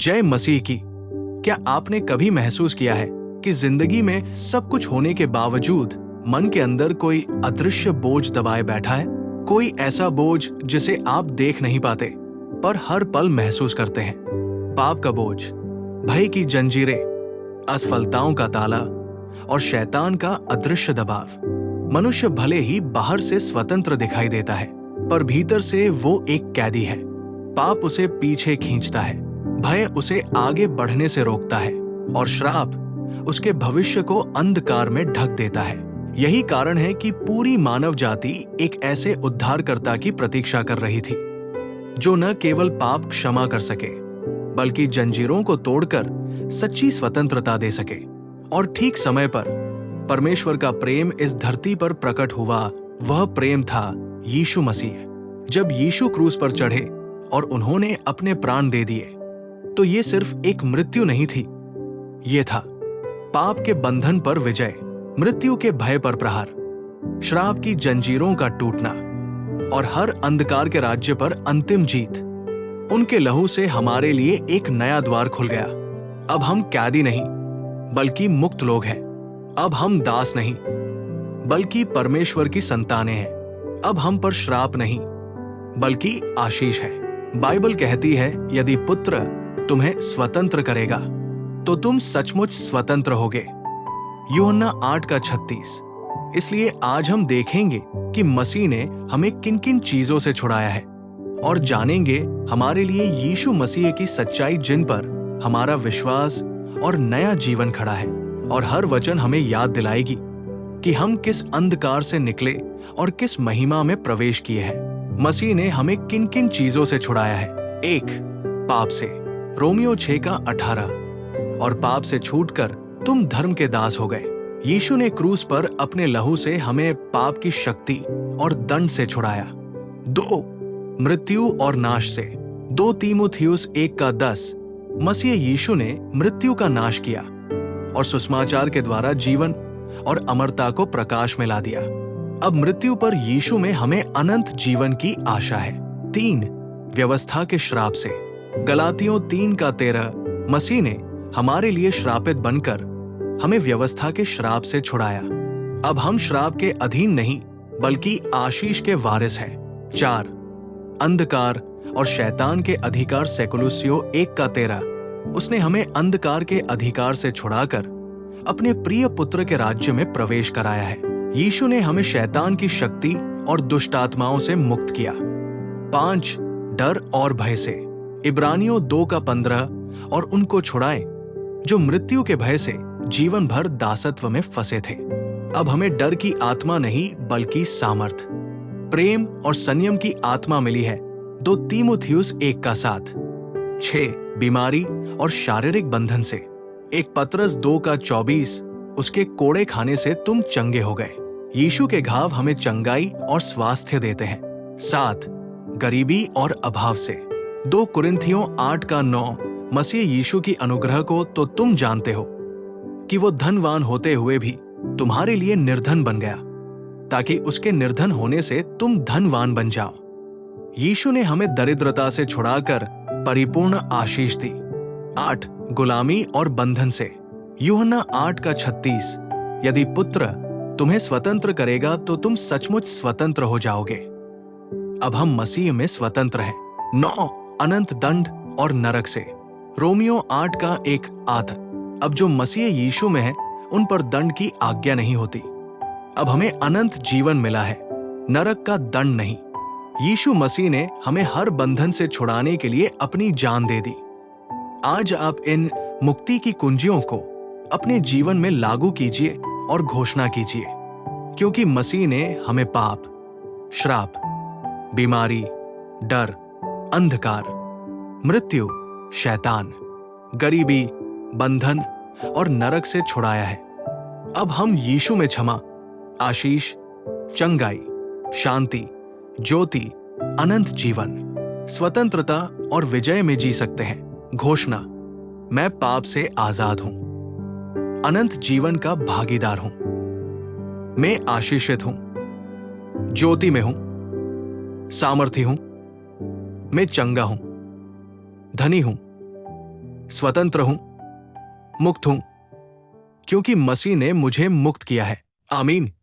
जय मसीह की। क्या आपने कभी महसूस किया है कि जिंदगी में सब कुछ होने के बावजूद मन के अंदर कोई अदृश्य बोझ दबाए बैठा है? कोई ऐसा बोझ जिसे आप देख नहीं पाते पर हर पल महसूस करते हैं। पाप का बोझ, भय की जंजीरें, असफलताओं का ताला और शैतान का अदृश्य दबाव। मनुष्य भले ही बाहर से स्वतंत्र दिखाई देता है पर भीतर से वो एक कैदी है। पाप उसे पीछे खींचता है, भय उसे आगे बढ़ने से रोकता है और श्राप उसके भविष्य को अंधकार में ढक देता है। यही कारण है कि पूरी मानव जाति एक ऐसे उद्धारकर्ता की प्रतीक्षा कर रही थी जो न केवल पाप क्षमा कर सके बल्कि जंजीरों को तोड़कर सच्ची स्वतंत्रता दे सके। और ठीक समय पर परमेश्वर का प्रेम इस धरती पर प्रकट हुआ। वह प्रेम था यीशु मसीह। जब यीशु क्रूस पर चढ़े और उन्होंने अपने प्राण दे दिए तो ये सिर्फ एक मृत्यु नहीं थी, ये था पाप के बंधन पर विजय, मृत्यु के भय पर प्रहार, श्राप की जंजीरों का टूटना और हर अंधकार के राज्य पर अंतिम जीत। उनके लहू से हमारे लिए एक नया द्वार खुल गया। अब हम कैदी नहीं बल्कि मुक्त लोग हैं। अब हम दास नहीं बल्कि परमेश्वर की संतानें हैं। अब हम पर श्राप नहीं बल्कि आशीष है। बाइबल कहती है, यदि पुत्र तुम्हें स्वतंत्र करेगा तो तुम सचमुच स्वतंत्र होगे। यूहन्ना 8:36। इसलिए आज हम देखेंगे कि मसीह ने हमें किन किन चीजों से छुड़ाया है और जानेंगे हमारे लिए यीशु मसीह की सच्चाई जिन पर हमारा विश्वास और नया जीवन खड़ा है। और हर वचन हमें याद दिलाएगी कि हम किस अंधकार से निकले और किस महिमा में प्रवेश किए हैं। मसीह ने हमें किन किन चीजों से छुड़ाया है। 1. पाप से, रोमियो 6:18। और पाप से छूटकर तुम धर्म के दास हो गए। यीशु ने क्रूस पर अपने लहू से हमें पाप की शक्ति और दंड से छुड़ाया। 2. मृत्यु और नाश से, 2 तीमुथियुस 1:10। मसीह यीशु ने मृत्यु का नाश किया और सुसमाचार के द्वारा जीवन और अमरता को प्रकाश में ला दिया। अब मृत्यु पर यीशु में हमें अनंत जीवन की आशा है। 3. व्यवस्था के श्राप से, गलातियों 3:13। मसीह ने हमारे लिए श्रापित बनकर हमें व्यवस्था के श्राप से छुड़ाया। अब हम श्राप के अधीन नहीं बल्कि आशीष के वारिस हैं। 4. अंधकार और शैतान के अधिकार से, कुलुस्सियों 1:13। उसने हमें अंधकार के अधिकार से छुड़ाकर अपने प्रिय पुत्र के राज्य में प्रवेश कराया है। यीशु ने हमें शैतान की शक्ति और दुष्ट आत्माओं से मुक्त किया। 5. डर और भय से, इब्रानियों 2:15। और उनको छुड़ाएं जो मृत्यु के भय से जीवन भर दासत्व में फंसे थे। अब हमें डर की आत्मा नहीं बल्कि सामर्थ, प्रेम और संयम की आत्मा मिली है। 2 तीमुथियुस 1:7। 6. बीमारी और शारीरिक बंधन से, 1 पतरस 2:24। उसके कोड़े खाने से तुम चंगे हो गए। यीशु के घाव हमें चंगाई और स्वास्थ्य देते हैं। 7. गरीबी और अभाव से, 2 कुरिन्थियों 8:9। मसीह यीशु की अनुग्रह को तो तुम जानते हो कि वो धनवान होते हुए भी तुम्हारे लिए निर्धन बन गया ताकि उसके निर्धन होने से तुम धनवान बन जाओ। यीशु ने हमें दरिद्रता से छुड़ाकर परिपूर्ण आशीष दी। 8. गुलामी और बंधन से, यूहन्ना 8:36। यदि पुत्र तुम्हें स्वतंत्र करेगा तो तुम सचमुच स्वतंत्र हो जाओगे। अब हम मसीह में स्वतंत्र हैं। 9. अनंत दंड और नरक से, रोमियो 8:1-8। अब जो मसीह यीशु में है उन पर दंड की आज्ञा नहीं होती। अब हमें अनंत जीवन मिला है, नरक का दंड नहीं। यीशु मसीह ने हमें हर बंधन से छुड़ाने के लिए अपनी जान दे दी। आज आप इन मुक्ति की कुंजियों को अपने जीवन में लागू कीजिए और घोषणा कीजिए, क्योंकि मसीह ने हमें पाप, श्राप, बीमारी, डर, अंधकार, मृत्यु, शैतान, गरीबी, बंधन और नरक से छुड़ाया है। अब हम यीशु में क्षमा, आशीष, चंगाई, शांति, ज्योति, अनंत जीवन, स्वतंत्रता और विजय में जी सकते हैं। घोषणा, मैं पाप से आजाद हूं, अनंत जीवन का भागीदार हूं, मैं आशीषित हूं, ज्योति में हूं, सामर्थी हूं, मैं चंगा हूं, धनी हूं, स्वतंत्र हूं, मुक्त हूं, क्योंकि मसीह ने मुझे मुक्त किया है। आमीन।